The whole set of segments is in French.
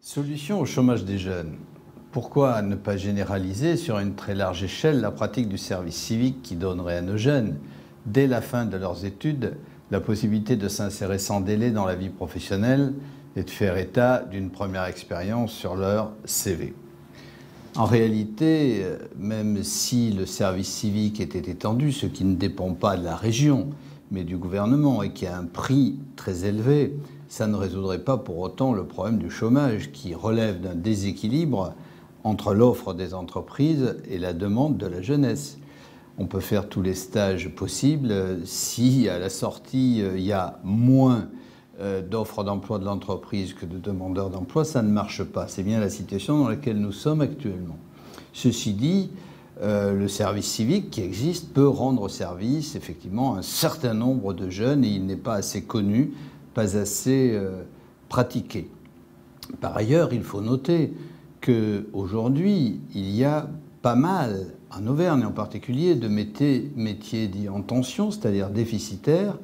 Solution au chômage des jeunes. Pourquoi ne pas généraliser sur une très large échelle la pratique du service civique qui donnerait à nos jeunes, dès la fin de leurs études, la possibilité de s'insérer sans délai dans la vie professionnelle et de faire état d'une première expérience sur leur CV. En réalité, même si le service civique était étendu, ce qui ne dépend pas de la région, mais du gouvernement et qui a un prix très élevé, ça ne résoudrait pas pour autant le problème du chômage qui relève d'un déséquilibre entre l'offre des entreprises et la demande de la jeunesse. On peut faire tous les stages possibles. Si à la sortie, il y a moins d'offres d'emploi de l'entreprise que de demandeurs d'emploi, ça ne marche pas. C'est bien la situation dans laquelle nous sommes actuellement. Ceci dit, le service civique qui existe peut rendre service effectivement à un certain nombre de jeunes et il n'est pas assez connu, pas assez pratiqué. Par ailleurs, il faut noter qu'aujourd'hui, il y a pas mal, en Auvergne en particulier, de métiers dits en tension, c'est-à-dire déficitaires,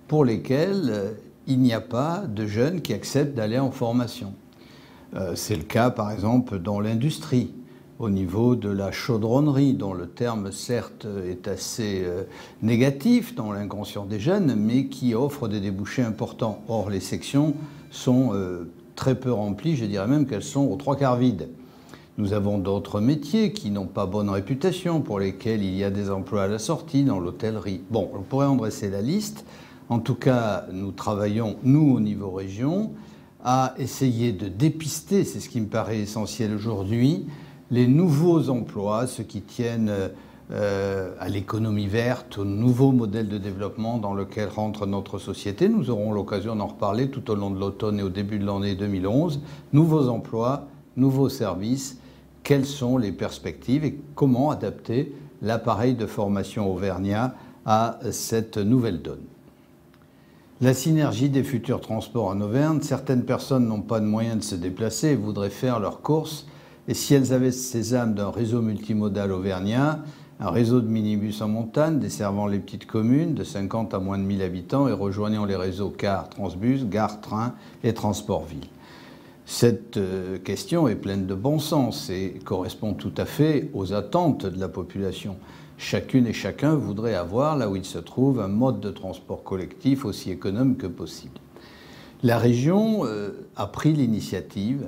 pour lesquels il n'y a pas de jeunes qui acceptent d'aller en formation. C'est le cas, par exemple, dans l'industrie, au niveau de la chaudronnerie, dont le terme, certes, est assez négatif dans l'inconscient des jeunes, mais qui offre des débouchés importants. Or, les sections sont très peu remplies, je dirais même qu'elles sont aux trois quarts vides. Nous avons d'autres métiers qui n'ont pas bonne réputation, pour lesquels il y a des emplois à la sortie, dans l'hôtellerie. Bon, on pourrait en dresser la liste. En tout cas, nous travaillons, nous, au niveau région, à essayer de dépister, c'est ce qui me paraît essentiel aujourd'hui, les nouveaux emplois, ceux qui tiennent à l'économie verte, au nouveau modèle de développement dans lequel rentre notre société. Nous aurons l'occasion d'en reparler tout au long de l'automne et au début de l'année 2011. Nouveaux emplois, nouveaux services, quelles sont les perspectives et comment adapter l'appareil de formation auvergnat à cette nouvelle donne. La synergie des futurs transports en Auvergne, certaines personnes n'ont pas de moyens de se déplacer et voudraient faire leurs courses. Et si elles avaient ces âmes d'un réseau multimodal auvergnat, un réseau de minibus en montagne desservant les petites communes de 50 à moins de 1000 habitants et rejoignant les réseaux car, transbus, gare, train et transport-ville. Cette question est pleine de bon sens et correspond tout à fait aux attentes de la population. Chacune et chacun voudrait avoir, là où il se trouve, un mode de transport collectif aussi économe que possible. La région a pris l'initiative,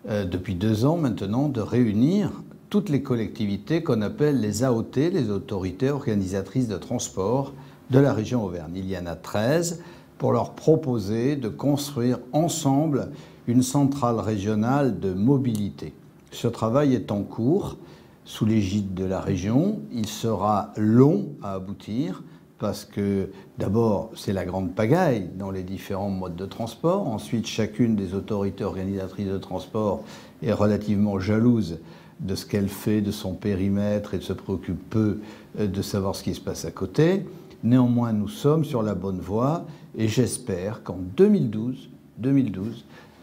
depuis 2 ans maintenant, de réunir toutes les collectivités qu'on appelle les AOT, les autorités organisatrices de transport de la région Auvergne. Il y en a 13 pour leur proposer de construire ensemble une centrale régionale de mobilité. Ce travail est en cours sous l'égide de la région. Il sera long à aboutir parce que d'abord, c'est la grande pagaille dans les différents modes de transport. Ensuite, chacune des autorités organisatrices de transport est relativement jalouse de ce qu'elle fait, de son périmètre et se préoccupe peu de savoir ce qui se passe à côté. Néanmoins, nous sommes sur la bonne voie et j'espère qu'en 2012,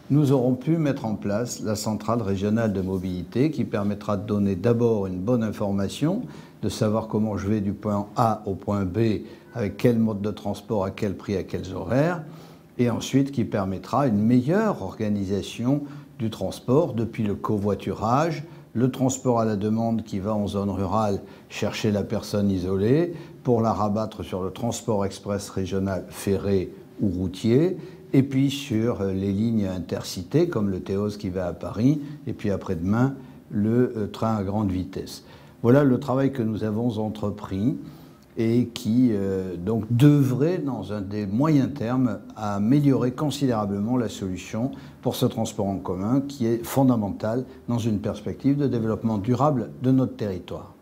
nous aurons pu mettre en place la centrale régionale de mobilité qui permettra de donner d'abord une bonne information, de savoir comment je vais du point A au point B, avec quel mode de transport, à quel prix, à quels horaires, et ensuite qui permettra une meilleure organisation du transport depuis le covoiturage, le transport à la demande qui va en zone rurale chercher la personne isolée pour la rabattre sur le transport express régional ferré ou routier, et puis sur les lignes intercités comme le Théos qui va à Paris, et puis après-demain le train à grande vitesse. Voilà le travail que nous avons entrepris et qui donc devrait, dans un des moyens termes, améliorer considérablement la solution pour ce transport en commun qui est fondamental dans une perspective de développement durable de notre territoire.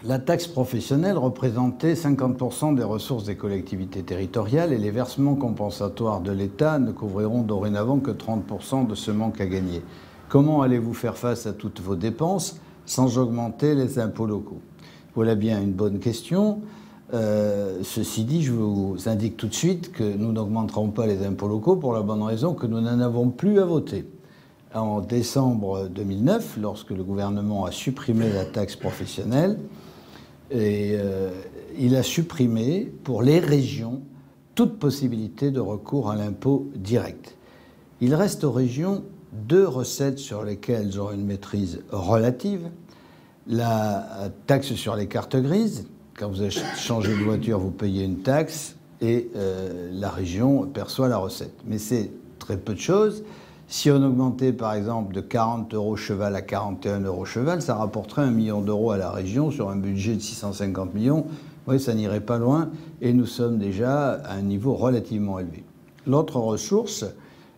La taxe professionnelle représentait 50% des ressources des collectivités territoriales et les versements compensatoires de l'État ne couvriront dorénavant que 30% de ce manque à gagner. Comment allez-vous faire face à toutes vos dépenses sans augmenter les impôts locaux? Voilà bien une bonne question. Ceci dit, je vous indique tout de suite que nous n'augmenterons pas les impôts locaux pour la bonne raison que nous n'en avons plus à voter. En décembre 2009, lorsque le gouvernement a supprimé la taxe professionnelle, il a supprimé pour les régions toute possibilité de recours à l'impôt direct. Il reste aux régions deux recettes sur lesquelles ils ont une maîtrise relative. La taxe sur les cartes grises. Quand vous changez de voiture, vous payez une taxe et la région perçoit la recette. Mais c'est très peu de choses. Si on augmentait par exemple de 40 € cheval à 41 € cheval, ça rapporterait 1 million d'euros à la région sur un budget de 650 millions. Oui, ça n'irait pas loin et nous sommes déjà à un niveau relativement élevé. L'autre ressource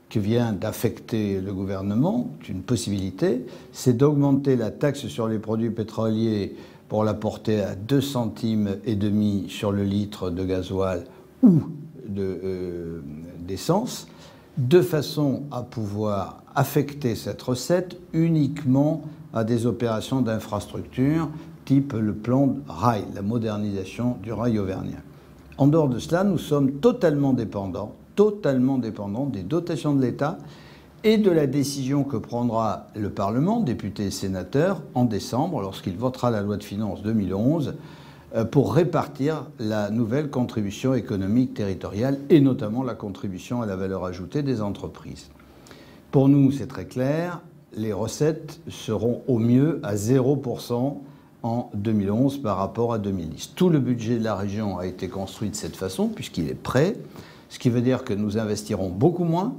qui vient d'affecter le gouvernement, une possibilité, c'est d'augmenter la taxe sur les produits pétroliers pour la porter à 2,5 centimes sur le litre de gasoil ou d'essence, de façon à pouvoir affecter cette recette uniquement à des opérations d'infrastructure, type le plan rail, la modernisation du rail auvergnat. En dehors de cela, nous sommes totalement dépendants des dotations de l'État et de la décision que prendra le Parlement, députés et sénateurs, en décembre, lorsqu'il votera la loi de finances 2011, pour répartir la nouvelle contribution économique territoriale et notamment la contribution à la valeur ajoutée des entreprises. Pour nous, c'est très clair, les recettes seront au mieux à 0% en 2011 par rapport à 2010. Tout le budget de la région a été construit de cette façon puisqu'il est prêt, ce qui veut dire que nous investirons beaucoup moins.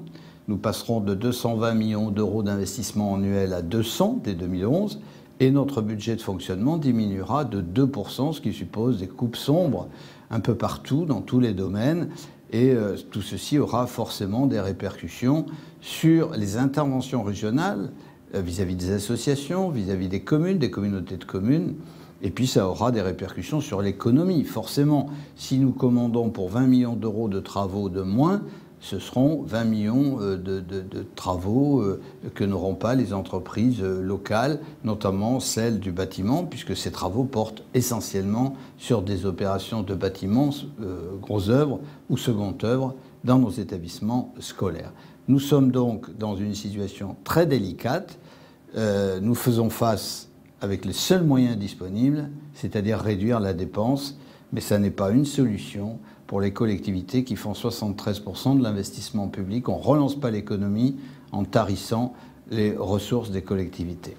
Nous passerons de 220 millions d'euros d'investissement annuel à 200 dès 2011 et notre budget de fonctionnement diminuera de 2%, ce qui suppose des coupes sombres un peu partout, dans tous les domaines. Et tout ceci aura forcément des répercussions sur les interventions régionales vis-à-vis des associations, vis-à-vis des communes, des communautés de communes. Et puis ça aura des répercussions sur l'économie. Forcément, si nous commandons pour 20 millions d'euros de travaux de moins, ce seront 20 millions de travaux que n'auront pas les entreprises locales, notamment celles du bâtiment, puisque ces travaux portent essentiellement sur des opérations de bâtiments, gros œuvres ou secondes œuvres, dans nos établissements scolaires. Nous sommes donc dans une situation très délicate. Nous faisons face avec les seuls moyens disponibles, c'est-à-dire réduire la dépense, mais ça n'est pas une solution pour les collectivités qui font 73% de l'investissement public. On ne relance pas l'économie en tarissant les ressources des collectivités.